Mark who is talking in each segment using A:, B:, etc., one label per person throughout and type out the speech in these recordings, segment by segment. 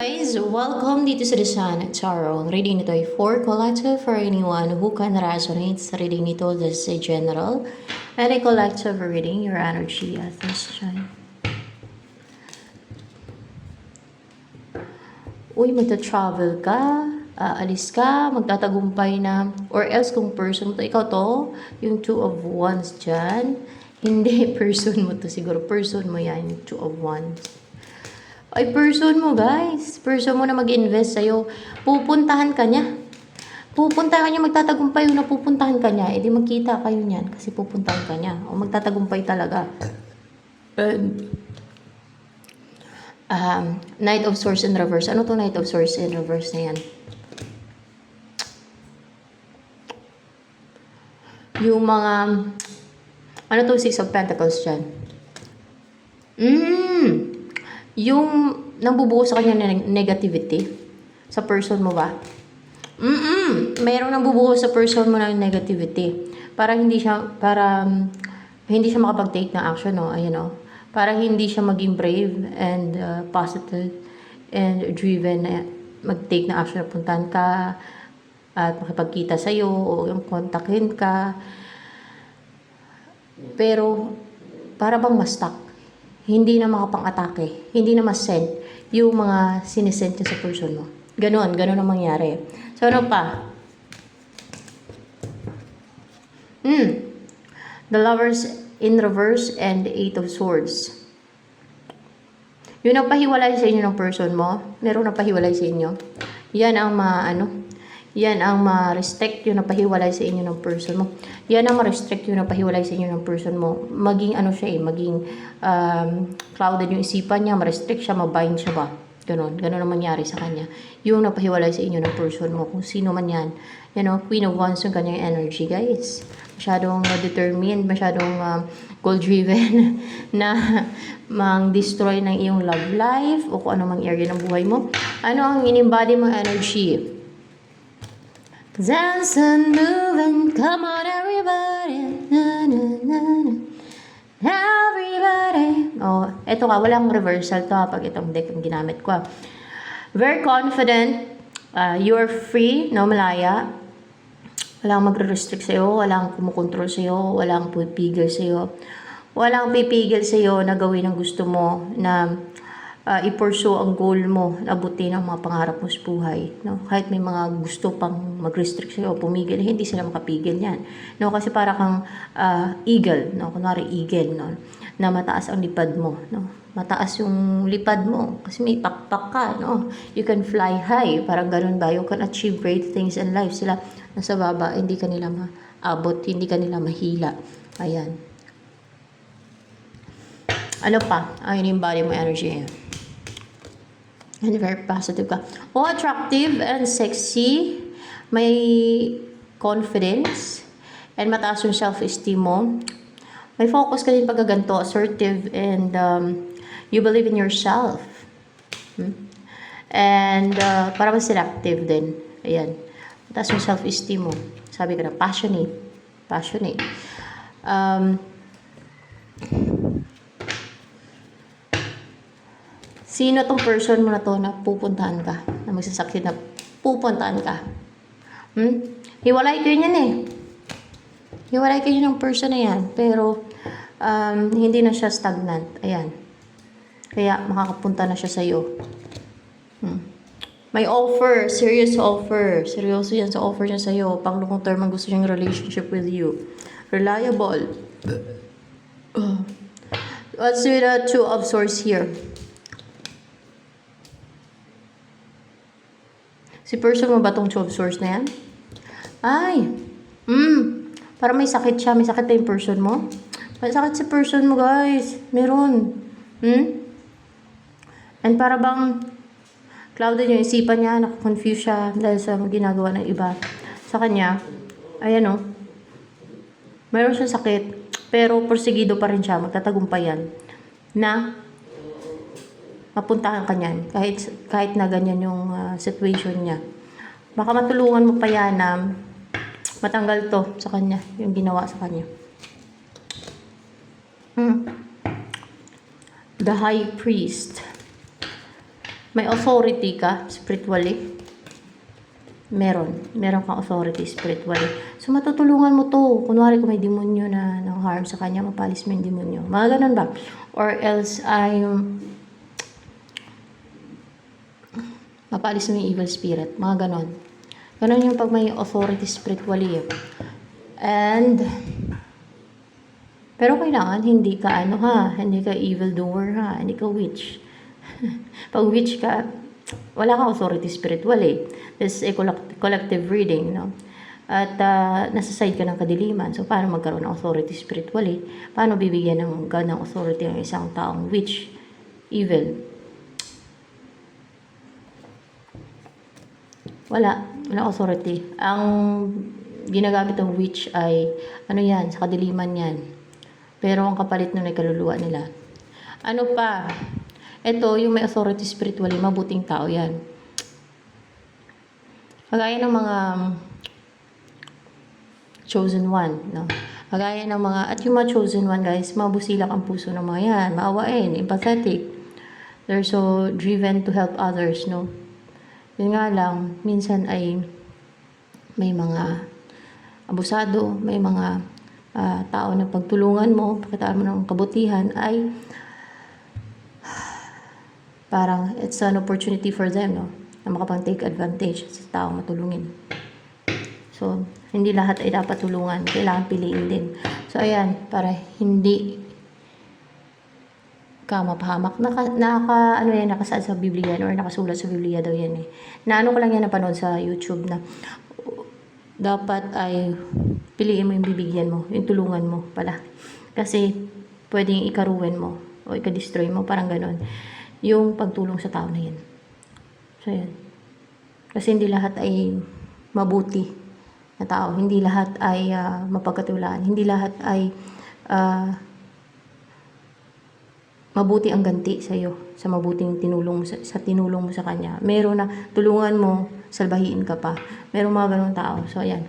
A: Guys, welcome dito sa The Sun Tarot. Ang reading nito ay for collective for anyone who can resonate sa reading nito. This is a general and a collective reading your energy at this time. Uy, magta-travel ka, aalis ka, magtatagumpay na, or else kung person mo to, ikaw to, yung two of wands dyan, hindi person mo to siguro, person mo yan, yung two of wands. Ay, person mo guys. Person mo na mag-invest sa'yo. Pupuntahan ka niya. Pupuntahan ka niya, magtatagumpay yun na pupuntahan ka niya. E di magkita kayo niyan kasi pupuntahan ka niya. O magtatagumpay talaga. And, Knight of Swords in reverse. Ano to Knight of Swords in reverse na yan? Yung mga, ano to Six of Pentacles dyan? Yung nabubuo sa kanya ng negativity sa person mo ba? Mayroong nabubuo sa person mo ng negativity para hindi siya makapag-take ng action, no? Ayan, no? Para hindi siya maging brave and positive and driven na mag-take ng action na puntahan ka at makipagkita sa'yo o yung kontakin ka. Pero para bang ma-stuck, hindi na makapang-atake, hindi na ma-send yung mga sinisend niya sa person mo. Ganon ang mangyari. So, ano pa? The Lovers in reverse and the Eight of Swords. Yung napahiwalay sa inyo ng person mo, merong napahiwalay sa inyo. Yan ang yan ang ma-restrict yung napahiwalay sa inyo ng person mo. Yan ang ma-restrict yung napahiwalay sa inyo ng person mo. Maging maging clouded yung isipan niya, ma-restrict siya, ma-bind siya ba? Ganon ang mangyari sa kanya. Yung napahiwalay sa inyo ng person mo, kung sino man yan. Queen of Wands yung kanyang energy, guys. Masyadong determined, masyadong goal-driven na mang-destroy ng iyong love life o kung ano mang area ng buhay mo. Ano ang in-embody mong energy? Dance and move and come on everybody. Na, na, na, na. Everybody. Oh, eto ka, walang reversal to pag itong deck ang ginamit ko. Very confident. You're free, no, malaya. Walang magre-restrict sa'yo, walang kumukontrol sa'yo, walang pipigil sa'yo. Walang pipigil sa'yo na gawin ang gusto mo, na i-pursue ang goal mo, abutin ang mga pangarap mo sa buhay. No? Kahit may mga gusto pang mag-restrict sa'yo, pumigil, hindi sila makapigil yan. No? Kasi para kang eagle, no? Kunwari eagle, no? Na mataas ang lipad mo. No? Mataas yung lipad mo kasi may pakpak ka. No? You can fly high, parang ganun ba? You can achieve great things in life. Sila nasa baba, hindi kanila maabot, hindi kanila mahila. Ayan. Ano pa? Ang in-embody mo energy. And very positive ka. O, attractive and sexy. May confidence. And mataas yung self-esteem mo. May focus ka din pagkaganto. Assertive and you believe in yourself. And para mas selective din. Ayan. Mataas yung self-esteem mo. Sabi ko na, passionate. Sino tong person mo na to na pupuntahan ka? Na magsasaksi na pupuntahan ka? Hiwalay kayo niyan eh. Hiwalay kayo ng person na yan. Pero, hindi na siya stagnant. Ayan. Kaya, makakapunta na siya sa'yo. May offer. Serious offer. Seryoso yan sa offer niya sa'yo. Pang long term ang gusto niyang relationship with you. Reliable. What's with the Two of Swords here? Si person mo ba itong Two of Swords na yan? Ay! Para may sakit siya. May sakit na yung person mo. May sakit si person mo, guys. Meron. And para bang clouded yung isipan niya. Nakakonfuse siya dahil sa ginagawa ng iba sa kanya. Ayan o. Meron siyang sakit. Pero porsigido pa rin siya. Magtatagumpay yan. Na mapuntahan ka niyan, kahit na ganyan yung situation niya. Baka matulungan mo pa yan na matanggal to sa kanya, yung ginawa sa kanya. The High Priest. May authority ka spiritually. Meron kang authority spiritually. So, matutulungan mo to. Kunwari kung may demonyo na nang-harm sa kanya, mapalis mo yung demonyo. Mga ganun ba? Or else ay mapalis mo yung evil spirit. Mga ganun. Ganun yung pag may authority spiritually. And, pero kailangan hindi ka hindi ka evil doer hindi ka witch. Pag witch ka, wala kang authority spiritually. This is a collective reading, no? At nasa side ka ng kadiliman. So, paano magkaroon ng authority spiritually? Paano bibigyan ng God ng authority ng isang taong witch, evil? Walang authority. Ang ginagamit ng witch ay, yan, sa kadiliman yan. Pero ang kapalit nun ay kaluluwa nila. Ano pa? Ito, yung may authority spiritually, mabuting tao yan. Kagaya ng mga chosen one, no? Kagaya ng mga, at yung mga chosen one, guys, mabusilak ang puso ng mga yan, maawain, empathetic. They're so driven to help others, no? Yun nga lang, minsan ay may mga abusado, may mga tao na pagtulungan mo, pakitaan mo ng kabutihan, ay parang it's an opportunity for them, no? Na makapang-take advantage sa taong matulungin. So, hindi lahat ay dapat tulungan. Kailangan piliin din. So, ayan, para hindi ka mapahamak. Nakasaad sa Biblia or nakasulat sa Biblia daw yan eh. Ko lang yan napanood sa YouTube na dapat ay piliin mo yung bibigyan mo, yung tulungan mo pala. Kasi pwedeng ikaruin mo o ikadestroy mo, parang ganon. Yung pagtulong sa tao na yan. So yan. Kasi hindi lahat ay mabuti na tao. Hindi lahat ay mapagkatiwalaan. Hindi lahat ay mabuti ang ganti sa iyo sa mabuting tinulong mo sa tinulong mo sa kanya. Meron na tulungan mo, salbahiin ka pa. Meron mga ganung tao. So ayan.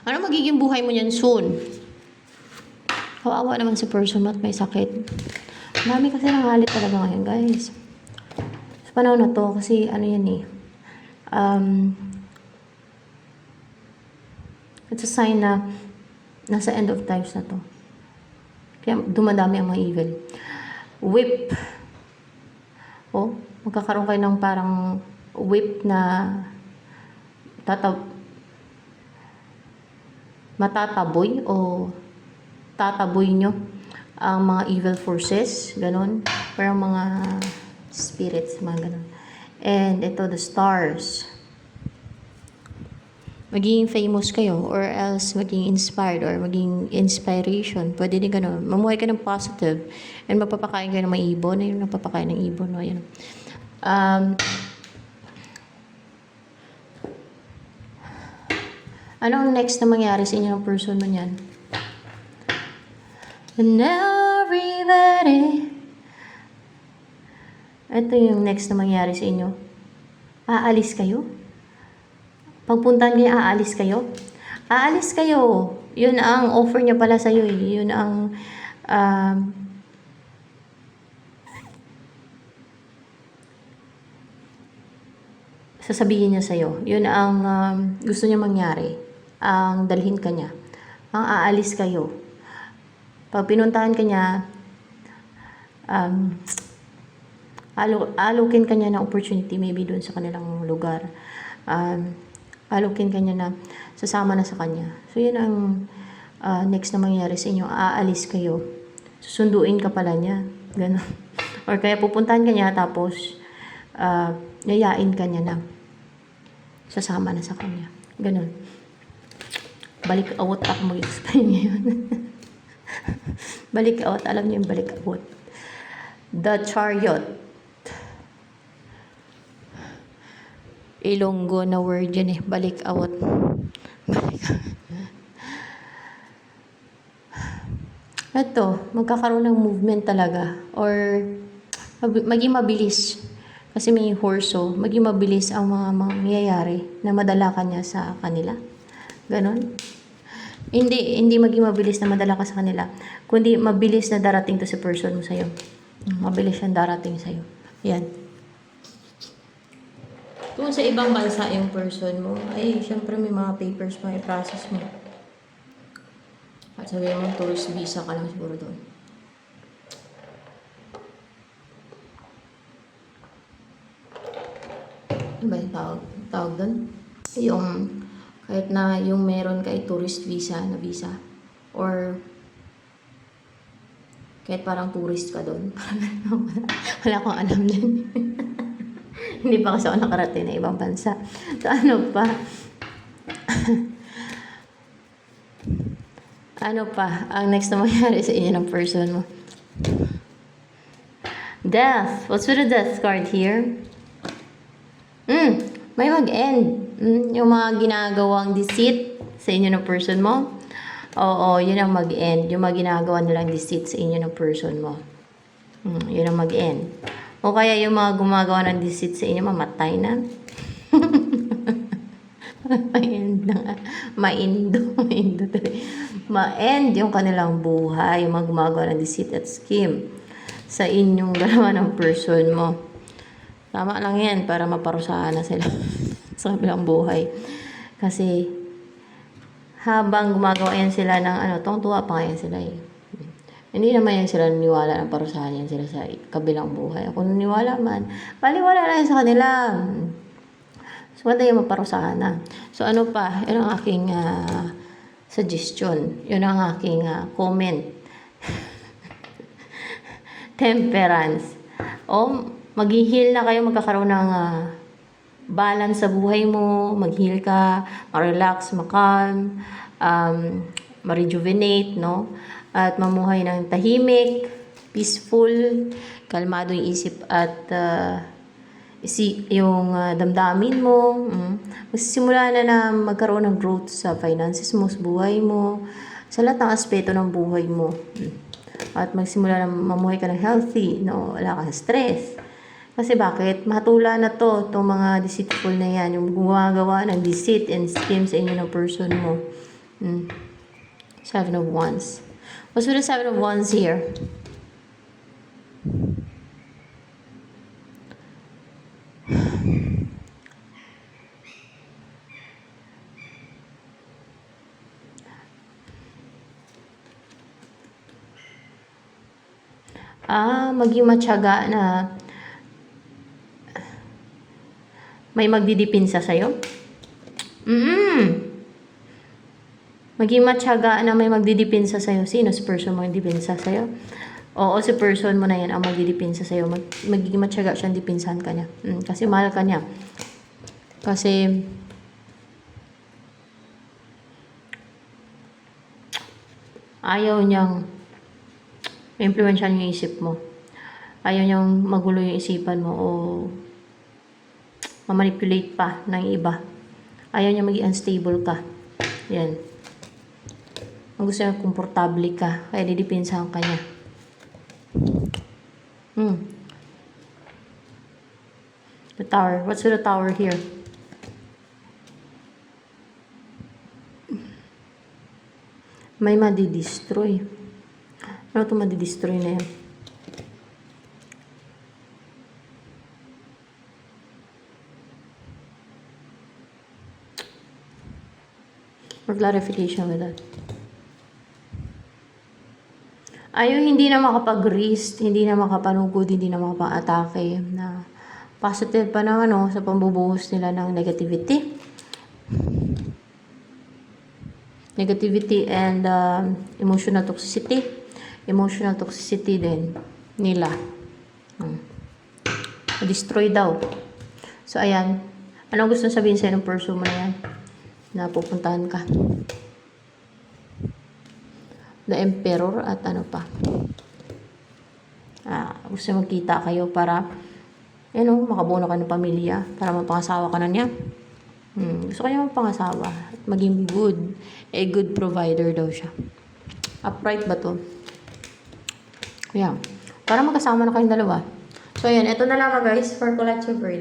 A: Ano magiging buhay mo niyan soon? Kawawa naman sa person at may sakit. Marami kasi nangalit talaga ngayon, guys. Sa panahon na to, kasi yan eh. It's a sign na nasa end of times na to. Kaya dumadami ang mga evil. Whip. Magkakaroon kayo ng parang whip na matataboy o tataboy nyo ang mga evil forces, ganon. Parang mga spirits, mga ganon. And ito, the stars. Maging famous kayo or else maging inspired or maging inspiration. Pwede din gano'n. Mamuhay ka ng positive and mapapakain kayo ng mga ibon. Ayun, napapakain ng ibon. No? Ayun. Anong next na mangyari sa inyo ng person mo niyan? And everybody. Ito yung next na mangyari sa inyo. Aalis kayo? Pagpuntahan niya, aalis kayo? Aalis kayo. Yun ang offer niya pala sa'yo eh. Yun ang sasabihin niya sa'yo. Yun ang gusto niya mangyari. Ang dalhin ka niya. Ang aalis kayo. Pag pinuntahan ka niya, alukin ka niya ng opportunity maybe doon sa kanilang lugar. Alukin ka niya na sasama na sa kanya. So, yun ang next na mangyayari sa inyo. Aalis kayo. Susunduin ka pala niya. Ganon. Or kaya pupuntahan ka niya tapos yayain ka niya na sasama na sa kanya. Ganon. Balik awot ako mag-explain ngayon. Balik awot. Alam niyo yung balik awot. The Chariot. Ilonggo na word yun eh. Balik awot. Ito, magkakaroon ng movement talaga. Or, maging mabilis. Kasi may horso, maging mabilis ang mga mangyayari na madala ka niya sa kanila. Ganon. Hindi maging mabilis na madala ka sa kanila. Kundi mabilis na darating to sa person mo sa'yo. Mabilis siyang darating sa'yo. Yan. Kung sa ibang bansa yung person mo, ay, syempre may mga papers pa i-process mo. At sabihin mo, tourist visa ka lang siguro doon. Ano ba yung tawag doon? Yung, kahit na yung meron kay tourist visa na visa. Or, kahit parang tourist ka doon. Wala akong alam din. Hindi pa kasi ako nakarating na ibang bansa. So, ano pa? Ano pa? Ang next na mangyari sa inyo ng person mo. Death. What's with the death card here? May mag-end. Yung mga ginagawang deceit sa inyo ng person mo. Oo, yun ang mag-end. Yung mga ginagawa nilang deceit sa inyo ng person mo. Yun ang mag-end. O kaya yung mga gumagawa ng deceit sa inyo, mamatay na. Ma-end yung kanilang buhay, yung mga gumagawa ng deceit at scheme sa inyong dalawa ng person mo. Tama lang yan para maparusahan na sila sa kabilang buhay. Kasi habang gumagawa yan sila ng tuwang-tuwa pa yan sila eh. Hindi naman yan sila naniwala na parusahan yan sila sa kabilang buhay. Kung naniwala man, paliwala lang sa kanila. So, wala yung maparusahan na. So, ano pa? Yun ang aking suggestion. Yun ang aking comment. Temperance. O, mag-heal na kayo, magkakaroon ng balance sa buhay mo. Mag-heal ka, ma-relax, ma-calm, ma-rejuvenate, no? At mamuhay ng tahimik, peaceful, kalmado yung isip at yung damdamin mo. Magsisimula na magkaroon ng growth sa finances mo, sa buhay mo, sa lahat ng aspeto ng buhay mo. At magsimula na mamuhay ka ng healthy, no? Wala kang stress. Kasi bakit? Matula na itong mga deceitful na yan, yung gumagawa ng deceit and scheme sa inyo ng person mo. Seven of Wands. What's with the Seven of Wands here? Maging matyaga na may magdidipinsa sa'yo. Maging matyaga na may magdidipinsa sa'yo. Sino si person mo magdidipinsa sa'yo? Oo, si person mo na yan ang magdidipinsa sa'yo. Magiging matyaga siyang dipinsahan ka niya. Kasi mahal ka niya. Kasi ayaw niyang impluwensyahan yung isip mo. Ayaw niyang magulo yung isipan mo o mamanipulate pa ng iba. Ayaw niya maging unstable ka. Yan. Ang gusto niya, komportable ka. Kaya didipinsahan ka niya. The Tower. What's with the Tower here? May madidestroy. Ano ito madidestroy na yan? For clarification with that. Ayaw hindi na makapag-risk, hindi na makapanugod, hindi na makapang-atake na positive pa naman sa pambubuhos nila ng negativity. Negativity and emotional toxicity. Emotional toxicity din nila. Destroy daw. So, ayan. Anong gusto sabihin sa'yo ng person mo na yan? Na pupuntahan ka. The Emperor at ano pa. Gusto magkita kayo para makabuno ka ng pamilya para mapangasawa ka na niya. Gusto ko niya mapangasawa at maging good. A good provider daw siya. Upright ba to? Yeah. Para magkasama na kayong dalawa. So, ayan. Ito na lang guys for collective reading.